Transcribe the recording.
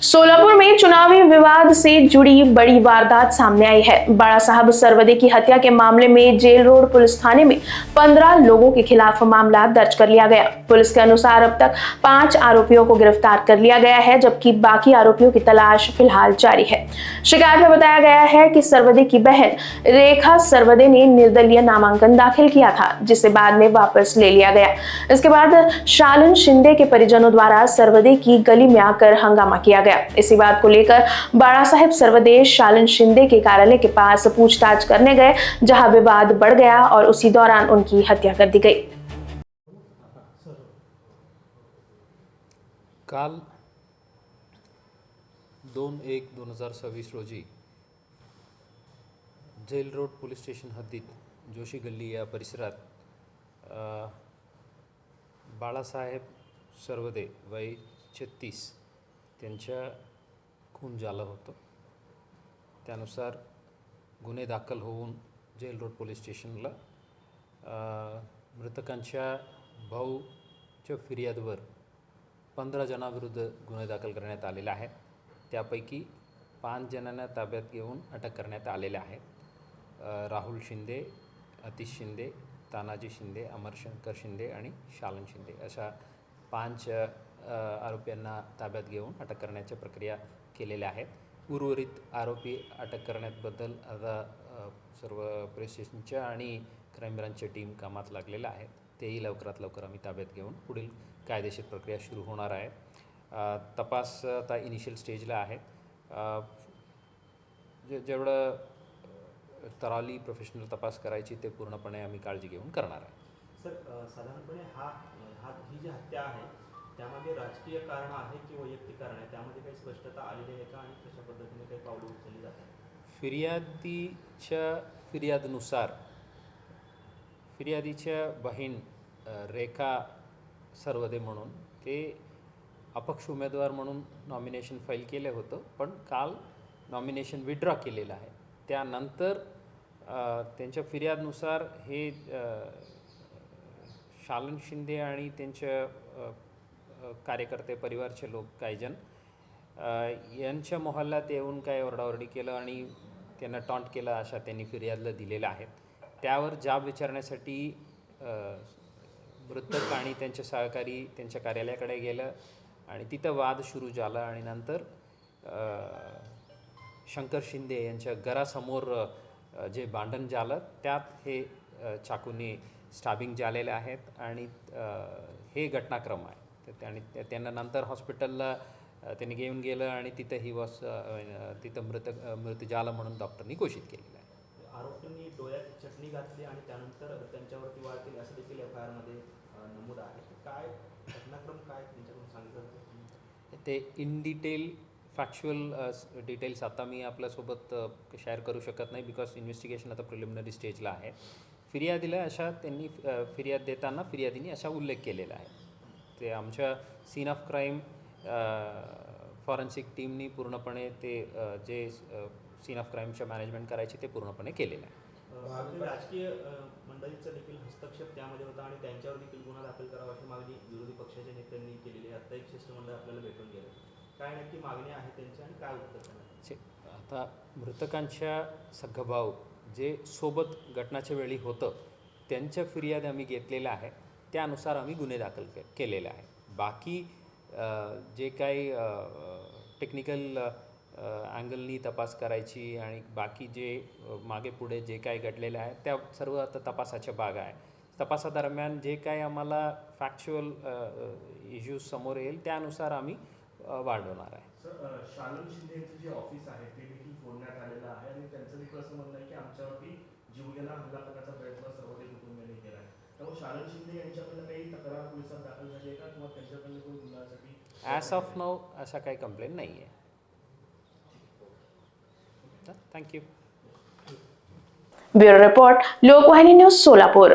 सोलापुर में चुनावी विवाद से जुड़ी बड़ी वारदात सामने आई है। बड़ा साहब सरवदे की हत्या के मामले में जेल रोड पुलिस थाने में 15 लोगों के खिलाफ मामला दर्ज कर लिया गया। पुलिस के अनुसार अब तक 5 आरोपियों को गिरफ्तार कर लिया गया है, जबकि बाकी आरोपियों की तलाश फिलहाल जारी है। शिकायत में बताया गया है कि सरवदे की बहन रेखा सरवदे ने निर्दलीय नामांकन दाखिल किया था, जिसे बाद में वापस ले लिया गया। इसके बाद शालन शिंदे के परिजनों द्वारा सरवदे की गली में आकर हंगामा किया गया। इसी बात को लेकर बाड़ा साहेब सरवदे शालन शिंदे के कार्यालय के पास पूछताछ करने गए, जहां विवाद बढ़ गया और उसी दौरान उनकी हत्या कर दी गई। काल 2/1/2026 रोजी जेल रोड पोलीस स्टेशन हद्दीत जोशी गल्ली या परिसरात बाळासाहेब सरवदे वय 36 त्यांच्या खून झालं होतं। त्यानुसार गुन्हे दाखल होऊन जेल रोड पोलीस स्टेशनला मृतकांच्या भाऊच्या फिर्यादीवर 15 जणांविरुद्ध गुन्हे दाखल करण्यात आलेले आहेत। त्यापैकी 5 जणांना ताब्यात घेऊन अटक करण्यात आलेले आहेत। राहुल शिंदे, अतिश शिंदे, तानाजी शिंदे, अमरशंकर शिंदे आणि शालन शिंदे अशा 5 आरोपींना ताब्यात घेऊन अटक करण्याची प्रक्रिया केलेल्या आहेत। उर्वरित आरोपी अटक करण्याबद्दल आता सर्व पोलीस स्टेशनच्या आणि क्राईम ब्रांचच्या टीम कामात लागलेल्या आहेत। तेही लवकरात लवकर आम्ही ताब्यात घेऊन पुढील कायदेशीर प्रक्रिया सुरू होणार आहे। तपास आता इनिशियल स्टेजला आहे। जेवढं तराली प्रोफेशनल तपास करायची ते पूर्णपणे आम्ही काळजी घेऊन करणार आहे। सर, साधारणपणे ही जी हत्या आहे त्यामध्ये राजकीय कारण आहे की वैयक्तिक कारण आहे, त्यामध्ये काही स्पष्टता आलेली आहे का आणि कशा पद्धतीने काही पावलं उचलली जातात? फिर्यादीच्या फिर्यादीच्या बहीण रेखा सरवदे म्हणून ते अपक्ष उमेदवार म्हणून नॉमिनेशन फाईल केलं होतं, पण काल नॉमिनेशन विड्रॉ केलेलं आहे। त्यानंतर त्यांच्या फिर्यादनुसार हे शालन शिंदे आणि त्यांच्या कार्यकर्ते परिवारचे लोक काही जण यांच्या मोहल्ल्यात येऊन काय ओरडाओरडी केलं आणि त्यांना टॉन्ट केलं अशा त्यांनी फिर्यादला दिलेलं आहे। त्यावर जाब विचारण्यासाठी मृतक आणि त्यांचे सहकारी त्यांच्या कार्यालयाकडे गेलं आणि तिथं वाद सुरू झाला आणि नंतर शंकर शिंदे यांच्या घरासमोर जे भांडण झालं त्यात हे चाकूने स्टॅबिंग झालेले आहेत आणि हे घटनाक्रम आहे। आणि त्यांना नंतर हॉस्पिटलला त्यांनी घेऊन गेलं आणि तिथं मृत झालं म्हणून डॉक्टरनी घोषित केलेलं आहे। आरोपींनी डोळ्यात चटणी घातली आणि त्यानंतर त्यांच्यावरती वार केली असं देखील FIR-मध्ये नमूद आहे। काय घटनाक्रम काय त्यांच्याकडून सांगितलं ते इन डिटेल फॅक्च्युअल डिटेल्स आता मी आपल्यासोबत शेअर करू शकत नाही, बिकॉज इन्व्हेस्टिगेशन आता प्रिलिमिनरी स्टेजला आहे। फिर्यादीला त्यांनी फिर्याद देताना फिर्यादीने असा उल्लेख केलेला आहे। ते आमच्या सीन ऑफ क्राईम फॉरेन्सिक टीमनी पूर्णपणे ते जे सीन ऑफ क्राईमच्या मॅनेजमेंट करायचे ते पूर्णपणे केलेलं आहे। राजकीय मंडळींचा देखील हस्तक्षेप त्यामध्ये होता आणि त्यांच्यावर देखील गुन्हा दाखल करावा अशी मागणी विरोधी पक्षाच्या नेत्यांनी केलेली आहे। आता एक शिष्टमंडळ आपल्याला भेटून गेलं, काय नक्की मागणी आहे त्यांची आणि काय उत्तर? आता मृतकांच्या सगभाऊ जे सोबत घटनाच्या वेळी होतं त्यांच्या फिर्याद आम्ही घेतलेल्या आहे, त्यानुसार आम्ही गुन्हे दाखल केलेले आहे। बाकी जे काही टेक्निकल अँगलनी तपास करायची आणि बाकी जे मागे पुढे जे काही घडलेलं आहे त्या सर्व आता तपासाच्या भाग आहे। तपासादरम्यान जे काही आम्हाला फॅक्च्युअल इश्यूज समोर येईल त्यानुसार आम्ही वाढवणार आहे। सर, शालन शिंदे यांचं जे ऑफिस आहे ते देखील फोडण्यात आलेलं आहे आणि त्यांचं देखील असं म्हणणं आहे की आमच्यावरती जीवघेणा हल्ला करण्याचा प्रयत्न सर्वदे कुटुंबियांनी केला आहे। त्यामुळे शालन शिंदे यांच्याकडनं काही तक्रार पोलिसात दाखल झाली आहे का किंवा त्यांच्याकडनं कोणी गुन्ह्यासाठी? ॲज ऑफ नाऊ असा काही कंप्लेंट नाही आहे। Thank you. Bureau report, Lokvahini news, Solapur.